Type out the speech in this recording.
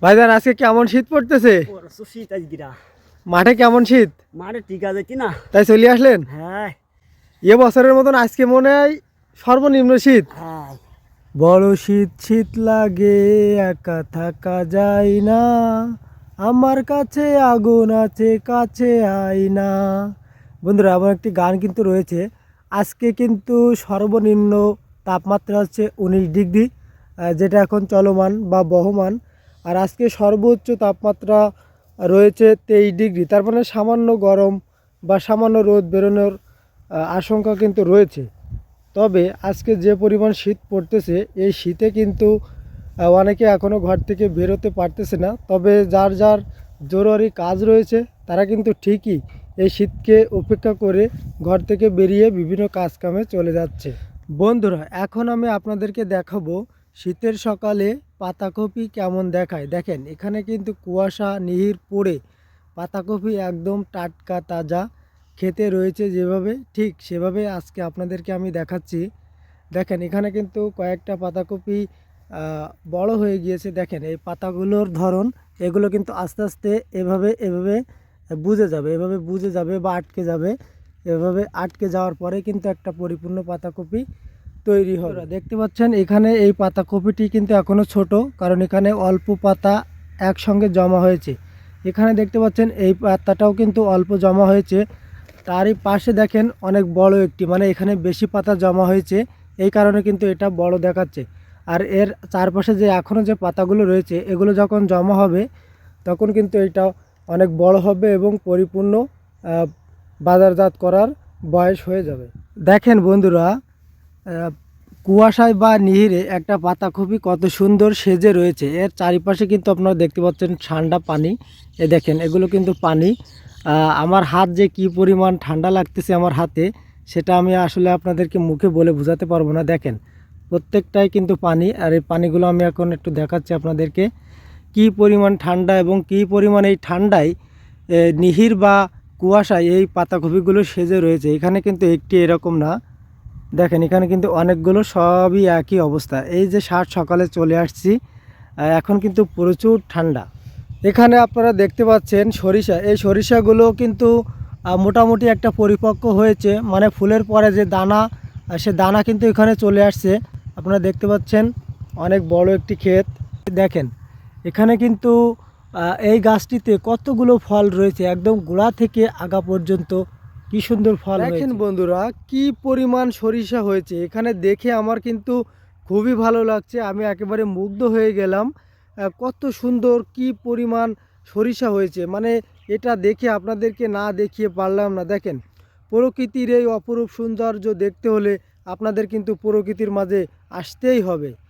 ভাইজান আজকে কেমন শীত পড়তেছে? শীত আজগিরা মাঠে কেমন শীত? মাঠে টিকা যায় কিনা। তাই চলে আসলেন? হ্যাঁ এ বছরের মতন আজকে মনে হয় সর্বনিম্ন শীত। হ্যাঁ বড় শীত শীত লাগে, একা থাকা যায় না, আমার কাছে আগুন আছে কাছে আয় না। বন্ধুরা, আমার একটি গান কিন্তু রয়েছে। আজকে কিন্তু সর্বনিম্ন তাপমাত্রা হচ্ছে 19 ডিগ্রি, যেটা এখন চলমান বা বহমান। আর আজকে সর্বোচ্চ তাপমাত্রা রয়েছে 23 ডিগ্রি। তার মানে সামান্য গরম বা সামান্য রোদ বেরোনোর আশঙ্কা কিন্তু রয়েছে। তবে আজকে যে পরিমাণ শীত পড়তেছে, এই শীতে কিন্তু অনেকে এখনও ঘর থেকে বেরোতে পারতেছে না। তবে যার যার জরুরি কাজ রয়েছে তারা কিন্তু ঠিকই এই শীতকে উপেক্ষা করে ঘর থেকে বেরিয়ে বিভিন্ন কাজকামে চলে যাচ্ছে। বন্ধুরা, এখন আমি আপনাদেরকে দেখাবো শীতের সকালে পাতাকপি কেমন দেখায়। দেখেন, এখানে কিন্তু কুয়াশা নিহির পড়ে পাতাকপি একদম টাটকা তাজা খেতে রয়েছে যেভাবে, ঠিক সেভাবে আজকে আপনাদেরকে আমি দেখাচ্ছি। দেখেন, এখানে কিন্তু কয়েকটা পাতাকপি বড় হয়ে গিয়েছে। দেখেন এই পাতাগুলোর ধরন, এগুলো কিন্তু আস্তে আস্তে এভাবে এভাবে বুঝে যাবে বা আটকে যাবে। এভাবে আটকে যাওয়ার পরে কিন্তু একটা পরিপূর্ণ পাতাকপি তৈরি হবে। দেখতে পাচ্ছেন এখানে এই পাতাকপিটি কিন্তু এখনও ছোট, কারণ এখানে অল্প পাতা একসঙ্গে জমা হয়েছে। এখানে দেখতে পাচ্ছেন এই পাতাটাও কিন্তু অল্প জমা হয়েছে। তারই পাশে দেখেন অনেক বড় একটি, মানে এখানে বেশি পাতা জমা হয়েছে, এই কারণে কিন্তু এটা বড় দেখাচ্ছে। আর এর চারপাশে যে এখনও যে পাতাগুলো রয়েছে, এগুলো যখন জমা হবে তখন কিন্তু এটা অনেক বড় হবে এবং পরিপূর্ণ বাজারজাত করার বয়স হয়ে যাবে। দেখেন বন্ধুরা, কুয়াশায় বা নিহিরে একটা পাতাকপি কত সুন্দর সেজে রয়েছে। এর চারিপাশে কিন্তু আপনারা দেখতে পাচ্ছেন ঠান্ডা পানি। দেখেন এগুলো কিন্তু পানি। আমার হাত যে কি পরিমাণ ঠান্ডা লাগতেছে আমার হাতে, সেটা আমি আসলে আপনাদেরকে মুখে বলে বোঝাতে পারবো না। দেখেন প্রত্যেকটাই কিন্তু পানি, আর এই পানিগুলো আমি এখন একটু দেখাচ্ছি আপনাদেরকে কি পরিমাণ ঠান্ডা এবং কি পরিমাণ এই ঠান্ডায় নিহির বা কুয়াশায় এই পাতাকপিগুলো সেজে রয়েছে। এখানে কিন্তু একটি এরকম না, দেখেন এখানে কিন্তু অনেকগুলো, সবই একই অবস্থা। এই যে সকালে চলে আসছি, এখন কিন্তু প্রচুর ঠান্ডা। এখানে আপনারা দেখতে পাচ্ছেন সরিষা, এই সরিষাগুলো কিন্তু মোটামুটি একটা পরিপক্ক হয়েছে, মানে ফুলের পরে যে দানা, সে দানা কিন্তু এখানে চলে আসছে। আপনারা দেখতে পাচ্ছেন অনেক বড় একটি ক্ষেত। দেখেন এখানে কিন্তু এই গাছটিতে কতগুলো ফল রয়েছে, একদম গোড়া থেকে আগা পর্যন্ত কি সুন্দর ফল। দেখেন বন্ধুরা, কি পরিমাণ সরিষা হয়েছে এখানে, দেখে আমার কিন্তু খুবই ভালো লাগছে। আমি একেবারে মুগ্ধ হয়ে গেলাম। কত সুন্দর কি পরিমাণ সরিষা হয়েছে, মানে এটা দেখে আপনাদেরকে না দেখিয়ে পারলাম না। দেখেন প্রকৃতির এই অপরূপ সৌন্দর্য দেখতে হলে আপনাদের কিন্তু প্রকৃতির মাঝে আসতেই হবে।